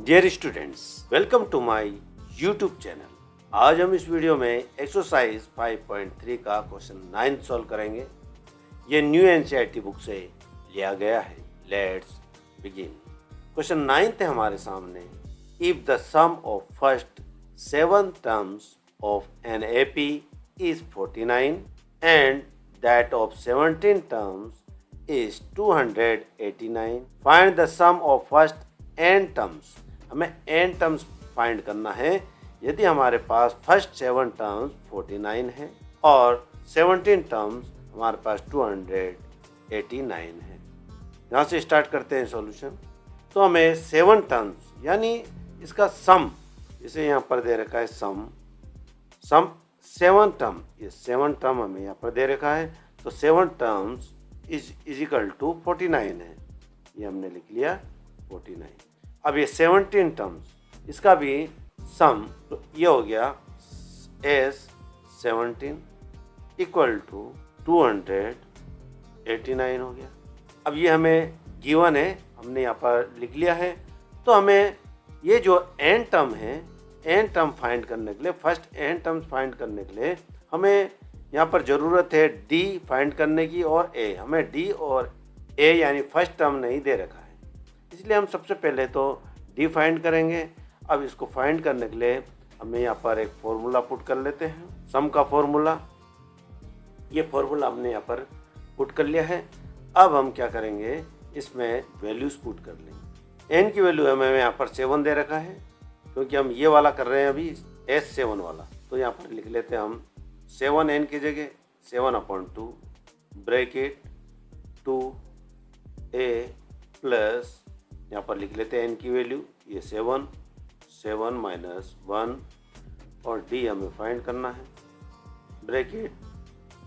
Dear students, welcome to my YouTube channel. आज हम इस वीडियो में एक्सरसाइज 5.3 का क्वेश्चन 9 सॉल्व करेंगे। ये न्यू एनसीईआरटी बुक से लिया गया है। Let's begin. क्वेश्चन 9 है हमारे सामने। If the sum of first 7 terms of an AP is 49 and that of 17 terms is 289, find the sum of first n terms. हमें n टर्म्स फाइंड करना है। यदि हमारे पास फर्स्ट 7 टर्म्स 49 है और 17 टर्म्स हमारे पास 289 है। यहाँ से स्टार्ट करते हैं सॉल्यूशन। तो हमें 7 टर्म्स यानी इसका सम, इसे यहाँ पर दे रखा है सम 7 टर्म, ये 7 टर्म हमें यहाँ पर दे रखा है। तो 7 टर्म्स इज इक्वल टू 49 है, ये हमने लिख लिया 49। अब ये 17 टर्म्स, इसका भी सम, तो ये हो गया S17 इक्वल टू 289 हो गया। अब ये हमें गिवन है, हमने यहाँ पर लिख लिया है। तो हमें ये जो n टर्म है, n टर्म फाइंड करने के लिए, फर्स्ट n टर्म्स फाइंड करने के लिए हमें यहाँ पर ज़रूरत है d फाइंड करने की और a। हमें d और a यानी फर्स्ट टर्म नहीं दे रखा है, इसलिए हम सबसे पहले तो d फाइंड करेंगे। अब इसको फाइंड करने के लिए हमें यहाँ पर एक फॉर्मूला पुट कर लेते हैं, सम का फॉर्मूला। ये फॉर्मूला हमने यहाँ पर पुट कर लिया है। अब हम क्या करेंगे, इसमें वैल्यूज़ पुट कर लेंगे। n की वैल्यू हमें यहाँ पर 7 दे रखा है, क्योंकि हम ये वाला कर रहे हैं अभी S7 वाला। तो यहाँ पर लिख लेते हैं हम 7n की जगह 7/2 ब्रैकेट 2a प्लस, यहाँ पर लिख लेते हैं n की वैल्यू, ये 7 माइनस 1 और d हमें फाइंड करना है, ब्रैकेट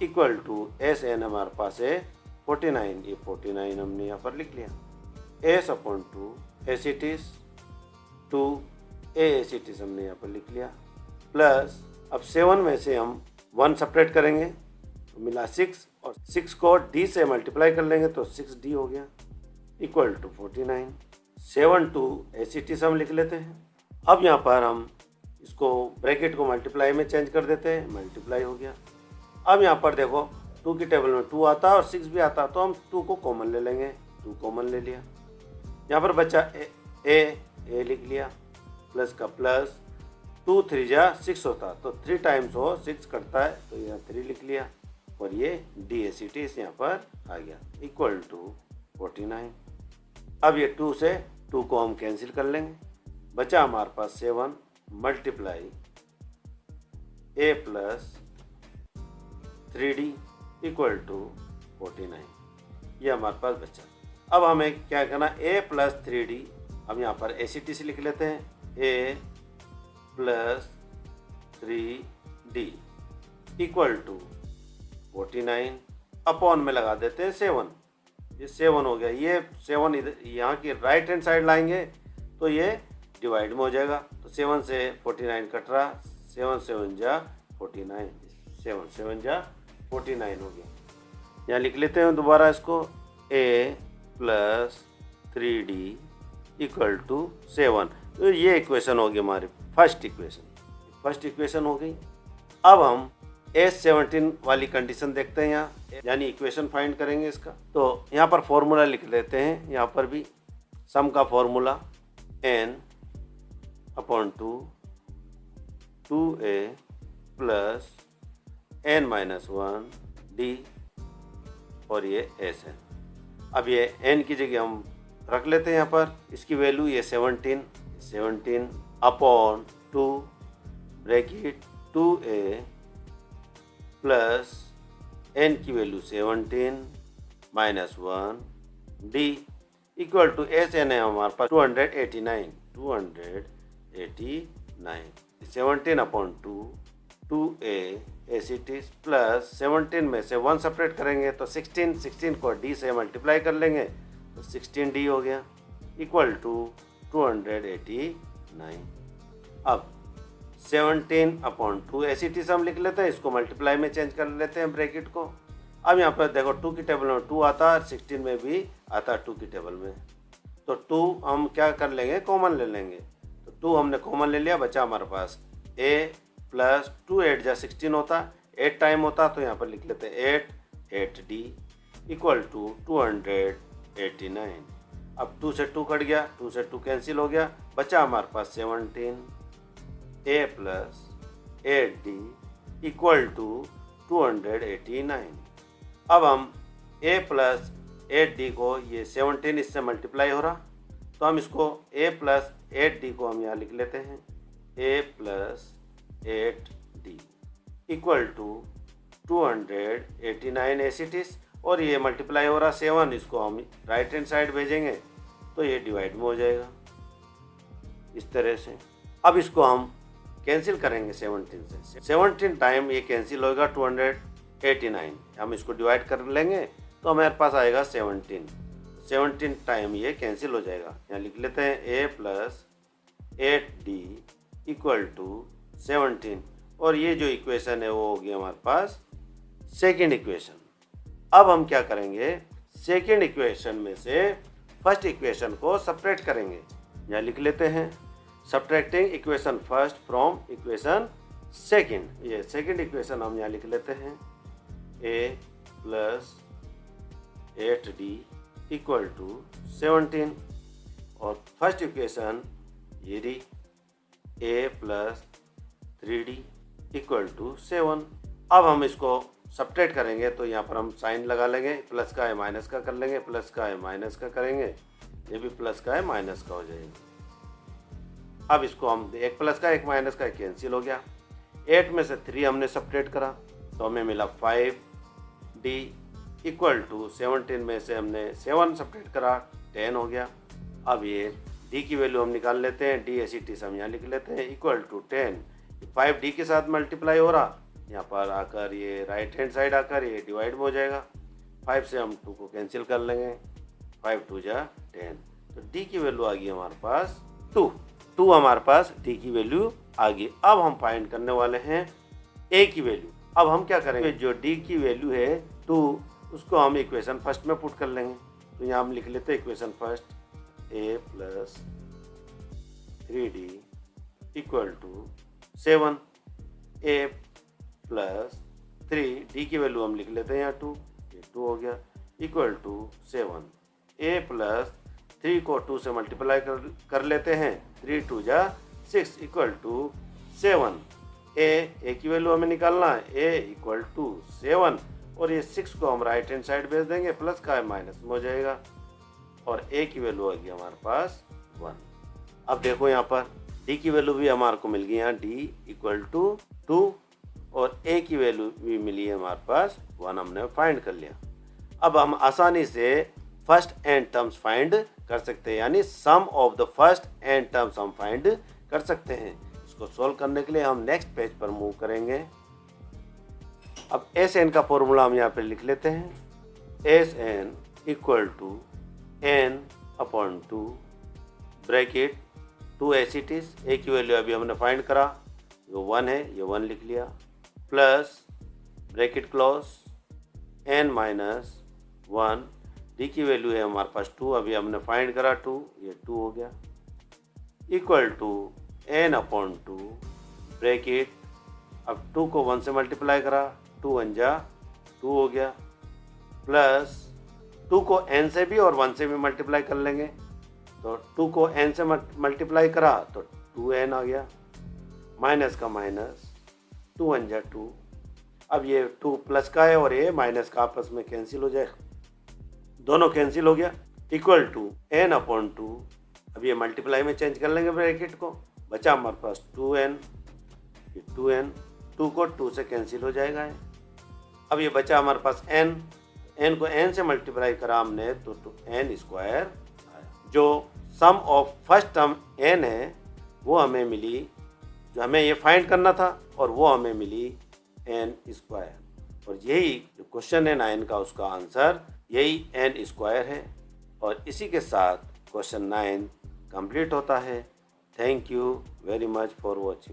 इक्वल टू Sn हमारे पास है 49, ये 49 हमने यहाँ पर लिख लिया। S/2 S it is 2a as it is हमने यहाँ पर लिख लिया, प्लस अब 7 में से हम 1 सेपरेट करेंगे तो मिला 6 और 6 को d से मल्टीप्लाई कर लेंगे तो 6d हो गया equal to 49। 7 2 S it is हम लिख लेते हैं। अब यहाँ पर हम इसको ब्रैकेट को मल्टीप्लाई में चेंज कर देते हैं, मल्टीप्लाई हो गया। अब यहाँ पर देखो 2 की टेबल में 2 आता है और 6 भी आता है, तो हम 2 को कॉमन ले लेंगे, 2 कॉमन ले लिया। यहाँ पर बचा ए लिख लिया, प्लस का प्लस 2 3 जा 6 होता, तो 3 टाइम्स हो 6 करता है, तो यहाँ 3 लिख लिया और ये डी एस सी टी यहाँ पर आ गया इक्वल टू 49। अब ये 2 से 2 को हम कैंसिल कर लेंगे, बचा हमारे पास 7 multiply a plus 3d equal to 49, ये हमारे पास बचा। अब हमें क्या करना, a प्लस 3d हम यहाँ पर ए सी टी से लिख लेते हैं, a plus 3d equal to 49 upon में लगा देते हैं 7, ये 7 हो गया। ये 7 इधर यहाँ की राइट हैंड साइड लाएंगे तो ये डिवाइड में हो जाएगा, तो 7 से 49 कट रहा, 7 7 जा 49, 7 7 जा 49 हो गया। यहाँ लिख लेते हैं दोबारा इसको, a plus 3d equal to 7। तो ये इक्वेशन होगी हमारी फर्स्ट इक्वेशन हो गई। अब हम S17 वाली कंडीशन देखते हैं यहाँ, यानी इक्वेशन फाइंड करेंगे इसका। तो यहाँ पर फॉर्मूला लिख लेते हैं, यहाँ पर भी सम का formula n/2 2a plus n-1 d और ये s है। अब ये n की जगह हम रख लेते हैं यहाँ पर, इसकी वैल्यू ये 17 upon 2 bracket 2a plus n की value 17 minus 1 d equal to Sn है हमारे पास 289 17/2 2a as it is plus 17 में से 1 सेपरेट करेंगे तो 16 को d से मल्टीप्लाई कर लेंगे तो 16d हो गया इक्वल टू 289। अब 17/2 एस इट इज हम लिख लेते हैं, इसको मल्टीप्लाई में चेंज कर लेते हैं ब्रैकेट को। अब यहाँ पर देखो 2 की टेबल में 2 आता है, 16 में भी आता है 2 की टेबल में, तो 2 हम क्या कर लेंगे, कॉमन ले लेंगे। तो 2 हमने कॉमन ले लिया, बचा हमारे पास a प्लस 2 8 जा 16 होता, 8 टाइम होता, तो यहाँ पर लिख लेते हैं 8d इक्वल टू 289। अब 2 से 2 कट गया, 2 से 2 कैंसिल हो गया, बचा हमारे पास 17 a plus 8d equal to 289। अब हम a प्लस 8d को, ये 17 इससे मल्टीप्लाई हो रहा, तो हम इसको a प्लस 8d को हम यहाँ लिख लेते हैं a plus 8d equal to 289 as it is. और ये मल्टीप्लाई हो रहा 7, इसको हम राइट हैंड साइड भेजेंगे तो ये डिवाइड में हो जाएगा इस तरह से। अब इसको हम कैंसिल करेंगे 17 से, 17 टाइम ये कैंसिल होगा 289, हम इसको डिवाइड कर लेंगे तो हमारे पास आएगा 17 टाइम ये कैंसिल हो जाएगा। यहाँ लिख लेते हैं a plus 8d equal to 17, और ये जो इक्वेशन है वो होगी हमारे पास सेकेंड इक्वेशन। अब हम क्या करेंगे, सेकेंड इक्वेशन में से फर्स्ट इक्वेशन को सब्ट्रैक्ट करेंगे। यहाँ लिख लेते हैं subtracting equation first from equation second. ये सेकेंड इक्वेशन हम यहाँ लिख लेते हैं a plus 8d equal to 17, और फर्स्ट इक्वेशन ये रही a plus 3d equal to 7। अब हम इसको सब्ट्रैक्ट करेंगे तो यहाँ पर हम साइन लगा लेंगे, प्लस का है माइनस का कर लेंगे, प्लस का है माइनस का करेंगे, ये भी प्लस का है माइनस का हो जाएगा। अब इसको हम एक प्लस का एक माइनस का कैंसिल हो गया, 8 में से 3 हमने सब्ट्रैक्ट करा तो हमें मिला 5d इक्वल टू 17 में से हमने 7 सब्ट्रैक्ट करा 10 हो गया। अब ये d की वैल्यू हम निकाल लेते हैं, d एस टी हम यहाँ लिख लेते हैं इक्वल टू 10, 5d के साथ मल्टीप्लाई हो रहा, यहाँ पर आकर ये राइट हैंड साइड आकर ये डिवाइड में हो जाएगा, 5 से हम 2 को कैंसिल कर लेंगे, 5 2 जा 10, तो d की वैल्यू आ गई हमारे पास 2 हमारे पास d की वैल्यू आ गई। अब हम फाइंड करने वाले हैं a की वैल्यू। अब हम क्या करेंगे, जो d की वैल्यू है 2 उसको हम इक्वेशन फर्स्ट में पुट कर लेंगे। तो यहाँ हम लिख लेते हैं equation first a plus 3d equal to 7, a plus 3d की वैल्यू हम लिख लेते हैं यहाँ 2, ये 2 हो गया इक्वल टू 7, a प्लस 3 को 2 से मल्टीप्लाई कर लेते हैं, 3 2 जा 6 इक्वल टू 7, a की वैल्यू हमें निकालना है, a इक्वल टू 7, और ये 6 को हम राइट हैंड साइड भेज देंगे, प्लस का है माइनस में हो जाएगा, और a की वैल्यू आ गई हमारे पास 1। अब देखो यहाँ पर d की वैल्यू भी हमारे को मिल गई, यहाँ d इक्वल टू 2, और a की वैल्यू भी मिली है हमारे पास 1, हमने फाइंड कर लिया। अब हम आसानी से फर्स्ट एंड टर्म्स फाइंड कर सकते हैं, यानी sum of the first n terms हम फाइंड कर सकते हैं। इसको सोल्व करने के लिए हम नेक्स्ट पेज पर मूव करेंगे। अब एस एन का फॉर्मूला हम यहाँ पे लिख लेते हैं, S n equal to n upon 2 bracket 2 S it is, a की वैल्यू अभी हमने फाइंड करा, जो 1 है ये 1 लिख लिया, plus bracket close n minus 1, d की वैल्यू है हमारे पास 2, अभी हमने फाइंड करा 2, ये 2 हो गया, equal to n upon 2 bracket, अब 2 को 1 से मल्टीप्लाई करा, 2 1 जा 2 हो गया, प्लस 2 को n से भी और 1 से भी मल्टीप्लाई कर लेंगे, तो 2 को n से मल्टीप्लाई करा तो 2n आ गया, माइनस का माइनस, 2 1 जा 2, अब ये 2 प्लस का है और ये माइनस का आपस में कैंसिल हो जाए, दोनों कैंसिल हो गया, इक्वल टू n अपॉन 2, अब ये मल्टीप्लाई में चेंज कर लेंगे ब्रैकेट को, बचा हमारे पास 2n, ये 2n, 2 को 2 से कैंसिल हो जाएगा है। अब ये बचा हमारे पास n, n को n से मल्टीप्लाई करा हमने तो n स्क्वायर, जो सम ऑफ फर्स्ट टर्म n है वो हमें मिली, जो हमें ये फाइंड करना था, और वो हमें मिली n स्क्वायर, और यही जो क्वेश्चन है 9 का उसका आंसर यही n स्क्वायर है। और इसी के साथ क्वेश्चन 9 कंप्लीट होता है। Thank you very much for watching.